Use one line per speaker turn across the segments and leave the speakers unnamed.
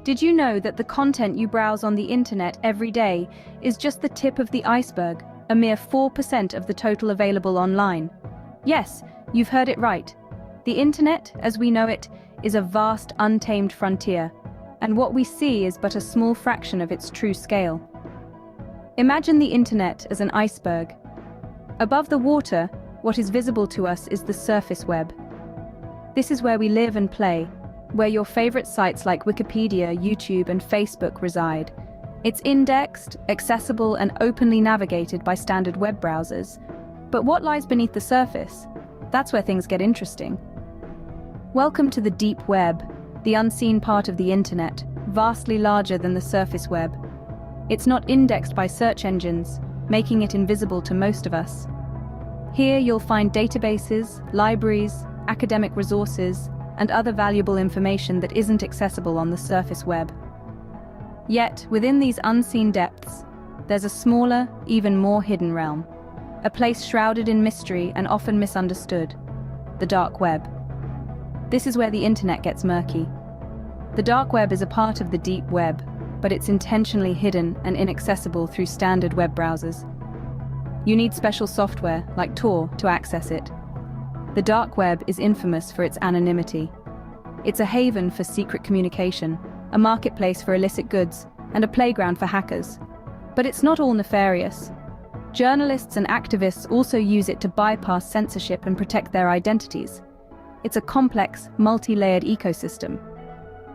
Did you know that the content you browse on the internet every day is just the tip of the iceberg, a mere 4% of the total available online? Yes, you've heard it right. The internet, as we know it, is a vast, untamed frontier, and what we see is but a small fraction of its true scale. Imagine the internet as an iceberg. Above the water, what is visible to us is the surface web. This is where we live and play, where your favorite sites like Wikipedia, YouTube, and Facebook reside. It's indexed, accessible, and openly navigated by standard web browsers. But what lies beneath the surface? That's where things get interesting. Welcome to the deep web, the unseen part of the internet, vastly larger than the surface web. It's not indexed by search engines, making it invisible to most of us. Here you'll find databases, libraries, academic resources, and other valuable information that isn't accessible on the surface web. Yet, within these unseen depths, there's a smaller, even more hidden realm. A place shrouded in mystery and often misunderstood. The dark web. This is where the internet gets murky. The dark web is a part of the deep web, but it's intentionally hidden and inaccessible through standard web browsers. You need special software, like Tor, to access it. The dark web is infamous for its anonymity. It's a haven for secret communication, a marketplace for illicit goods, and a playground for hackers. But it's not all nefarious. Journalists and activists also use it to bypass censorship and protect their identities. It's a complex, multi-layered ecosystem.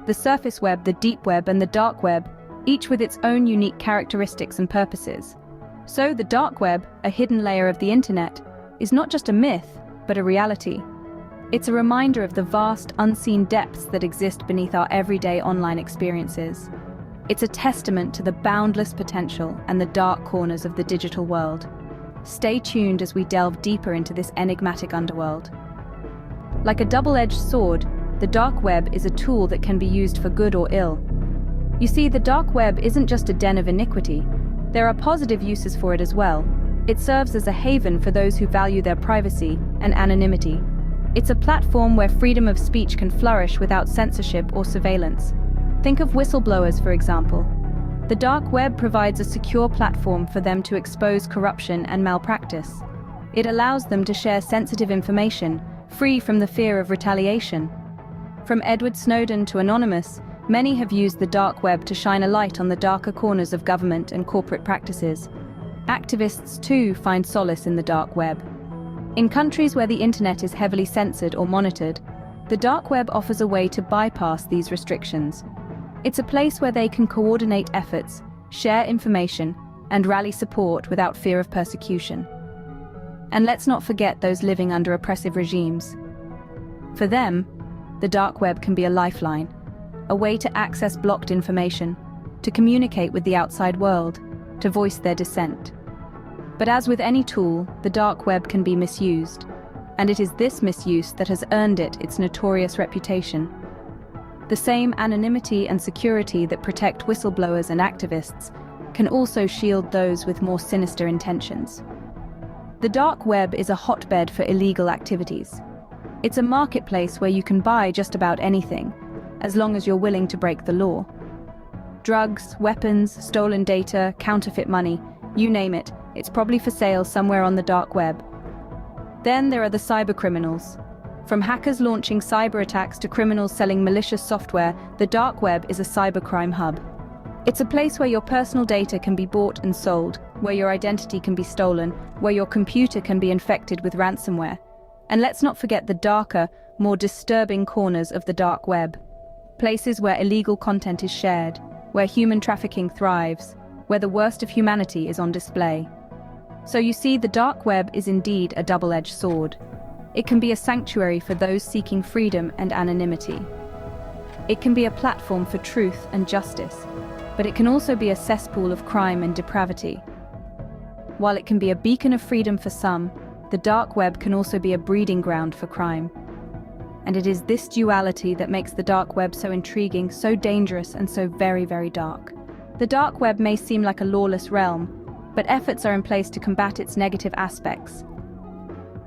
The surface web, the deep web, and the dark web, each with its own unique characteristics and purposes. So the dark web, a hidden layer of the internet, is not just a myth, but a reality. It's a reminder of the vast, unseen depths that exist beneath our everyday online experiences. It's a testament to the boundless potential and the dark corners of the digital world. Stay tuned as we delve deeper into this enigmatic underworld. Like a double-edged sword, the dark web is a tool that can be used for good or ill. You see, the dark web isn't just a den of iniquity. There are positive uses for it as well. It serves as a haven for those who value their privacy and anonymity. It's a platform where freedom of speech can flourish without censorship or surveillance. Think of whistleblowers, for example. The dark web provides a secure platform for them to expose corruption and malpractice. It allows them to share sensitive information, free from the fear of retaliation. From Edward Snowden to Anonymous, many have used the dark web to shine a light on the darker corners of government and corporate practices. Activists, too, find solace in the dark web. In countries where the internet is heavily censored or monitored, the dark web offers a way to bypass these restrictions. It's a place where they can coordinate efforts, share information, and rally support without fear of persecution. And let's not forget those living under oppressive regimes. For them, the dark web can be a lifeline, a way to access blocked information, to communicate with the outside world, to voice their dissent. But as with any tool, the dark web can be misused, and it is this misuse that has earned it its notorious reputation. The same anonymity and security that protect whistleblowers and activists can also shield those with more sinister intentions. The dark web is a hotbed for illegal activities. It's a marketplace where you can buy just about anything, as long as you're willing to break the law. Drugs, weapons, stolen data, counterfeit money, you name it, it's probably for sale somewhere on the dark web. Then there are the cybercriminals. From hackers launching cyber attacks to criminals selling malicious software, the dark web is a cybercrime hub. It's a place where your personal data can be bought and sold, where your identity can be stolen, where your computer can be infected with ransomware. And let's not forget the darker, more disturbing corners of the dark web. Places where illegal content is shared, where human trafficking thrives, where the worst of humanity is on display. So you see, the dark web is indeed a double-edged sword. It can be a sanctuary for those seeking freedom and anonymity. It can be a platform for truth and justice, but it can also be a cesspool of crime and depravity. While it can be a beacon of freedom for some, the dark web can also be a breeding ground for crime. And it is this duality that makes the dark web so intriguing, so dangerous, and so very, very dark. The dark web may seem like a lawless realm, but efforts are in place to combat its negative aspects.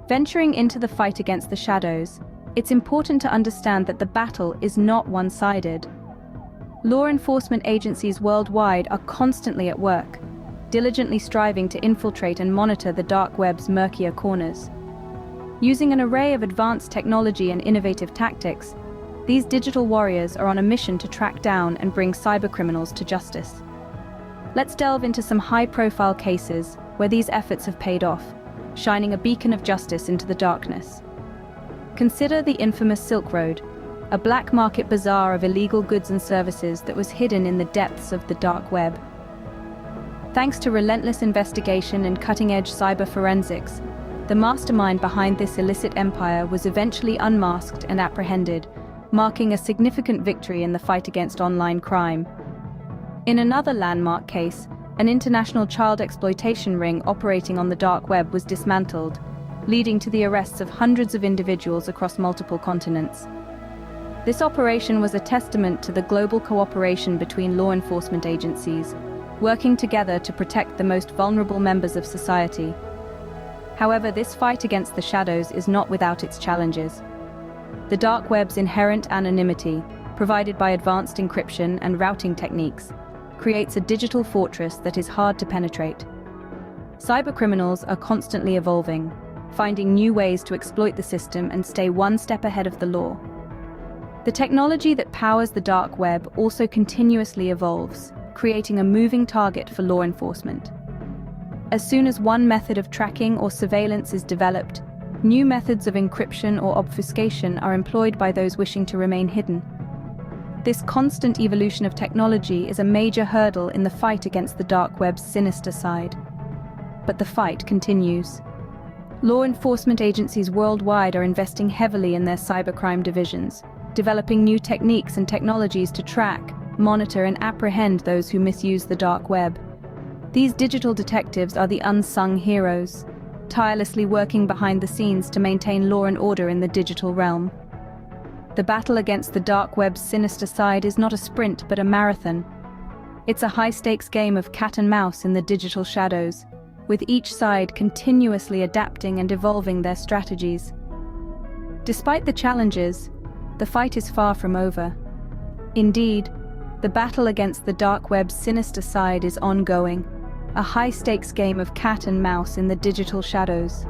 Venturing into the fight against the shadows, it's important to understand that the battle is not one-sided. Law enforcement agencies worldwide are constantly at work, diligently striving to infiltrate and monitor the dark web's murkier corners. Using an array of advanced technology and innovative tactics, these digital warriors are on a mission to track down and bring cybercriminals to justice. Let's delve into some high-profile cases where these efforts have paid off, shining a beacon of justice into the darkness. Consider the infamous Silk Road, a black market bazaar of illegal goods and services that was hidden in the depths of the dark web. Thanks to relentless investigation and cutting-edge cyber forensics, the mastermind behind this illicit empire was eventually unmasked and apprehended, marking a significant victory in the fight against online crime. In another landmark case, an international child exploitation ring operating on the dark web was dismantled, leading to the arrests of hundreds of individuals across multiple continents. This operation was a testament to the global cooperation between law enforcement agencies, working together to protect the most vulnerable members of society. However, this fight against the shadows is not without its challenges. The dark web's inherent anonymity, provided by advanced encryption and routing techniques, creates a digital fortress that is hard to penetrate. Cybercriminals are constantly evolving, finding new ways to exploit the system and stay one step ahead of the law. The technology that powers the dark web also continuously evolves, creating a moving target for law enforcement. As soon as one method of tracking or surveillance is developed, new methods of encryption or obfuscation are employed by those wishing to remain hidden. This constant evolution of technology is a major hurdle in the fight against the dark web's sinister side. But the fight continues. Law enforcement agencies worldwide are investing heavily in their cybercrime divisions, developing new techniques and technologies to track, monitor, and apprehend those who misuse the dark web. These digital detectives are the unsung heroes, tirelessly working behind the scenes to maintain law and order in the digital realm. The battle against the dark web's sinister side is not a sprint but a marathon. It's a high-stakes game of cat and mouse in the digital shadows, with each side continuously adapting and evolving their strategies. Despite the challenges, the fight is far from over. Indeed, the battle against the dark web's sinister side is ongoing, a high-stakes game of cat and mouse in the digital shadows.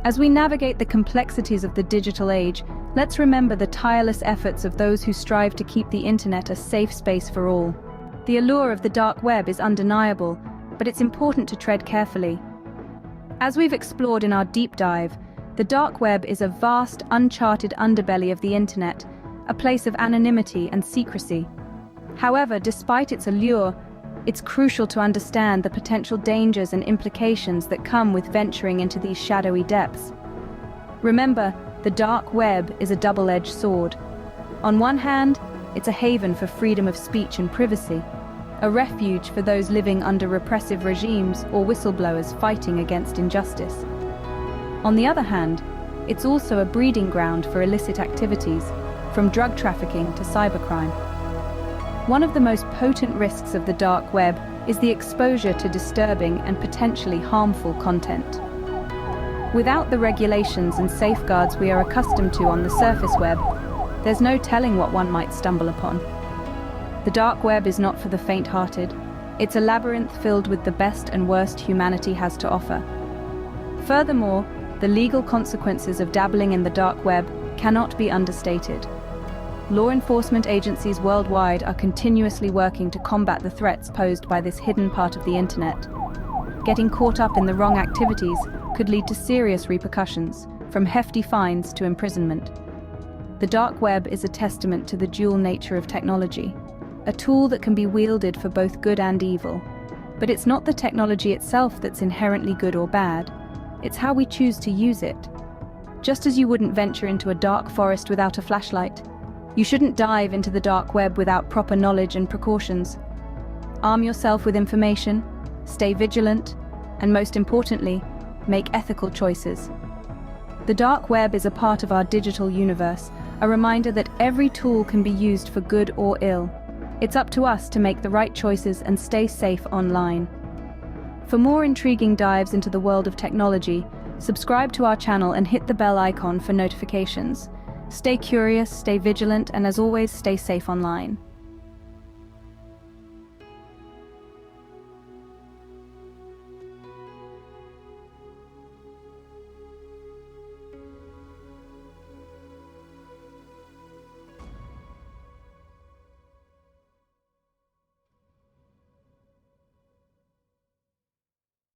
As we navigate the complexities of the digital age, let's remember the tireless efforts of those who strive to keep the internet a safe space for all. The allure of the dark web is undeniable, but it's important to tread carefully. As we've explored in our deep dive, the dark web is a vast, uncharted underbelly of the internet, a place of anonymity and secrecy. However, despite its allure, it's crucial to understand the potential dangers and implications that come with venturing into these shadowy depths. Remember, the dark web is a double-edged sword. On one hand, it's a haven for freedom of speech and privacy, a refuge for those living under repressive regimes or whistleblowers fighting against injustice. On the other hand, it's also a breeding ground for illicit activities, from drug trafficking to cybercrime. One of the most potent risks of the dark web is the exposure to disturbing and potentially harmful content. Without the regulations and safeguards we are accustomed to on the surface web, there's no telling what one might stumble upon. The dark web is not for the faint-hearted. It's a labyrinth filled with the best and worst humanity has to offer. Furthermore, the legal consequences of dabbling in the dark web cannot be understated. Law enforcement agencies worldwide are continuously working to combat the threats posed by this hidden part of the internet. Getting caught up in the wrong activities could lead to serious repercussions, from hefty fines to imprisonment. The dark web is a testament to the dual nature of technology, a tool that can be wielded for both good and evil. But it's not the technology itself that's inherently good or bad, it's how we choose to use it. Just as you wouldn't venture into a dark forest without a flashlight, you shouldn't dive into the dark web without proper knowledge and precautions. Arm yourself with information, stay vigilant, and most importantly, make ethical choices. The dark web is a part of our digital universe, a reminder that every tool can be used for good or ill. It's up to us to make the right choices and stay safe online. For more intriguing dives into the world of technology, subscribe to our channel and hit the bell icon for notifications. Stay curious, stay vigilant, and as always, stay safe online.